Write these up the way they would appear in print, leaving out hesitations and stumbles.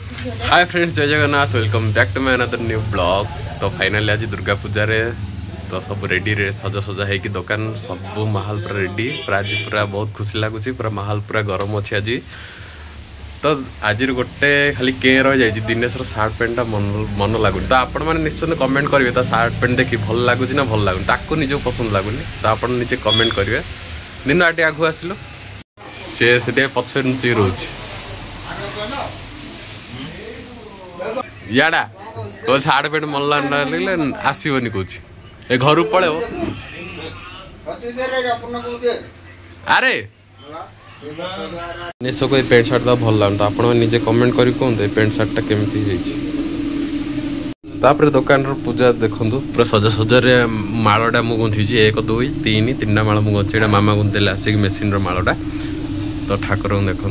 हाय friends, जय Jagannath. Welcome back to my another new blog. तो finally आज दुर्गा पूजा रे तो सब रेडी रे सजा सजा है कि दुकान सब माहौल पूरा रेडी। आज पूरा बहुत खुशी लगुच, पूरा माहौल पूरा गरम अच्छे आज। तो आज गोटे खाली के रही जाए दिनेशर सार्ट पैंटा मन लगुनि। तो आपण मैंने निश्चित कमेंट करेंगे ता सार्ट पैंट देखी भल लगुच ना भल लगुनि, ताको निज पसंद लगुनि। तो आप निजे कमेंट करेंगे। दिन आटे आगु आसिल से पछे नुची रोच याडा तो सार्ट पैंट मन लगे आसबनी कौच ए घर पड़े अरे निश को पैंट सार्ट तो भल लगता। आप निजे कमेंट कर कहते पैंट सार्टा केमती तापर दुकान पूजा देखु पूरा सजा सजा मालटा मुझे गुंथी 1 2 3 3टा माल मुझे गुंथी मामा गुंथेले आसिक मेसीन मालटा। तो ठाकुर देखु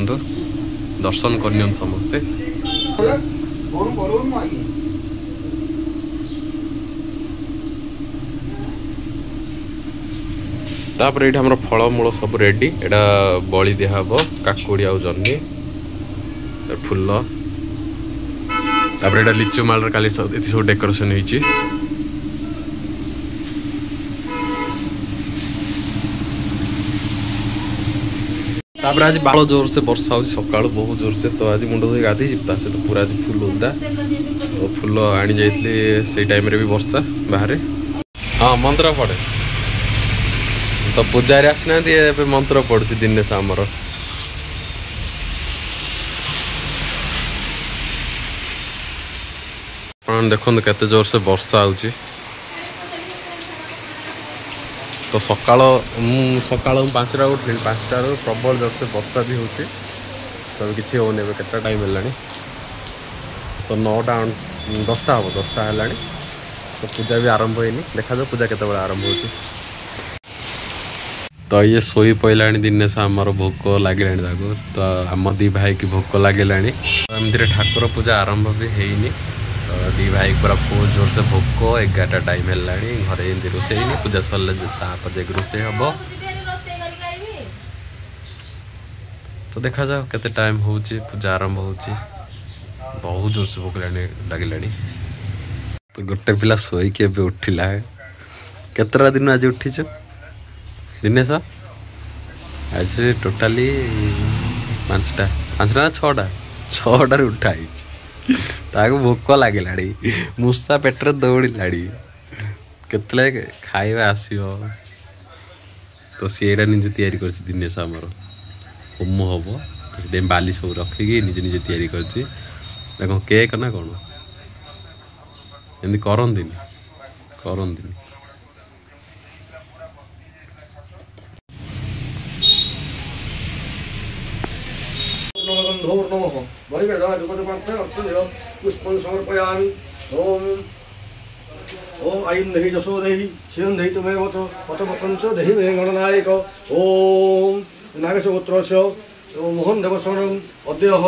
दर्शन कर समस्ते। तापर ये आम फलमूल सब रेडी। एटा बलि दिहब काकुड़ी आ जन्नी फुल। तापर एटा लिचु माल काली सब डेकोरेशन होइछि। तापर आज बाल जोर से वर्षा हो सका बहुत जोर से। तो आज मुंड धोई गाधी जीता से तो पूरा आज फुल उदा। तो फुल आनी जाइए से टाइम रे भी वर्षा बाहर। हाँ मंत्र पड़े तो पूजा रे आसना मंत्र पड़ुछि दिनेश आमर। देखो केते जोर से वर्षा होउछि। तो सकाल सकाल 5टा उठे 5टा प्रबल जोर से वर्षा भी होउछि। तो किसी होने केटा टाइम है तो 9टा 10टा हम 10टा है। तो पूजा भी आरंभ होनी। देखा जाओ पूजा केते आरंभ होउछि। तो ये सोई पड़ा दिनेश आमर भोक लगे। तो आम दी भाई की भोक लगे। एमती ठाकुर पूजा आरंभ भी हैनी। तो दी भाई पूरा फुल जोर से भोक 11टा टाइम है घरे एमती रोषे पूजा सरले जाक रोषे हम। तो देखा जाओ केते टाइम हो पूजा आरंभ हो। बहुत जोर से भोक लगे। तो गोटे पिला शोक उठिला है। केतरा दिन आज उठीच दिनेश? आज टोटाली 5टा 6टा उठाई। भोक लगे मूसा पेटर दौड़ा केतले खाଇବା आसो। तो सीटा निजे तैयारी कर दिनेश आमर होम हम। तो बाली सब रखिकी निजे निजे तैयारी कर केक ना कौन एमती करंदिनी। पुष्पं समर्पयामि। ओम ओम आईं देहि जसो देहि श्रियं देहि तुमेव च पतपकंच देहि मे गणनायक। ओम नागेशगोत्रस्य मोहन देवशरणं अद्यः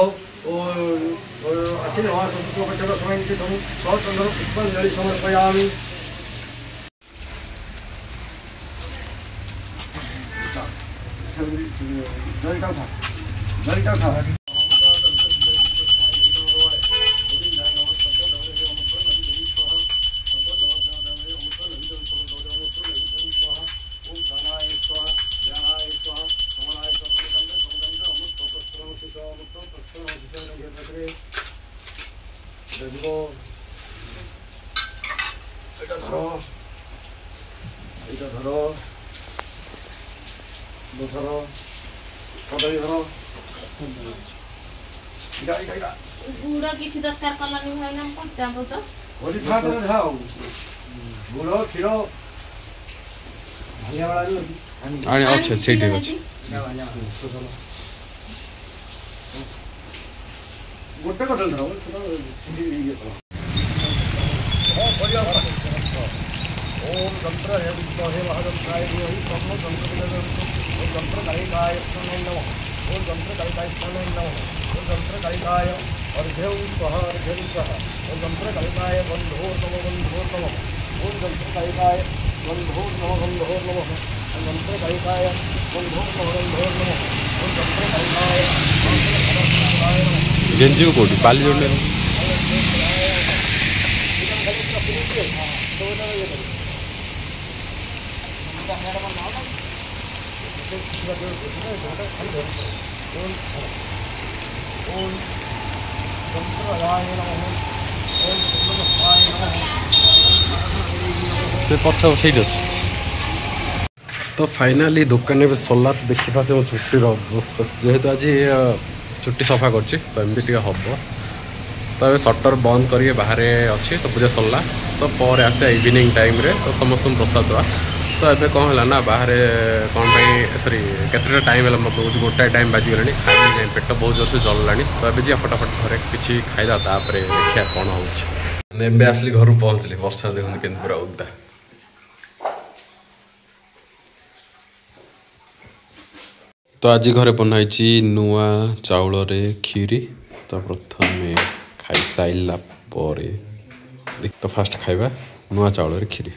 आश्विन मास शुक्लपक्षः समन्वितं सहस्रचन्द्र पुष्पाञ्जलि समर्पयामि। जलिता था गुड़ किसी दरकार कलनी भाई ना पचाबो तो ओली था तो जाओ गुड़ क्षीर भालिया वाला जो आने अच्छा सेट है। गोटे कटल था सेटा ये तो बढ़िया। ओम तंत्र हे विद्महे महादंत्राय धीमहि तन्नो तंत्र प्रचोदयात्। ओम तंत्र कालिकाय नमः। ओम तंत्र कालिकाय नमः। ओम तंत्र कालिकाय अर्घ्यं स्वाहा अर्घ्यं स्वाहा। ओम तंत्र कालिकाय बन्धो नमः। ओम तंत्र कालिकाय बन्धो नमः। ओम तंत्र कालिकाय बन्धो नमः। ओम तंत्र कालिकाय गेंजी को कोटी बाली जोड़ने से पछ बसई अच्छे। तो फाइनाली दुकान भी सरला तो देखिपे मो छुट्टीर अवस्था जेहेतु आज छुट्टी सफा कर तो एमती हम तो ये सटर बंद कर बाहर अच्छी तो पूजा सरला तो पर आसे इवनिंग टाइम रे तो समस्त प्रसाद दवा तो ये कौन है ना बाहर कौन सरी केतटा टाइम है मतलब गोटाए टाइम बाजीगला खाई पेट बहुत जोर से जल्ला तो ये जी फटाफट घर किसी खाईदा देखिए कौन हो आसली घर पहुँचली वर्षा देखते के पूरा उदा। तो आज घरे बनाई नुआ चाउल रे खीरी तो प्रथम खाई सारा तो फास्ट खाइबा नुआ चाउल रे खीरी।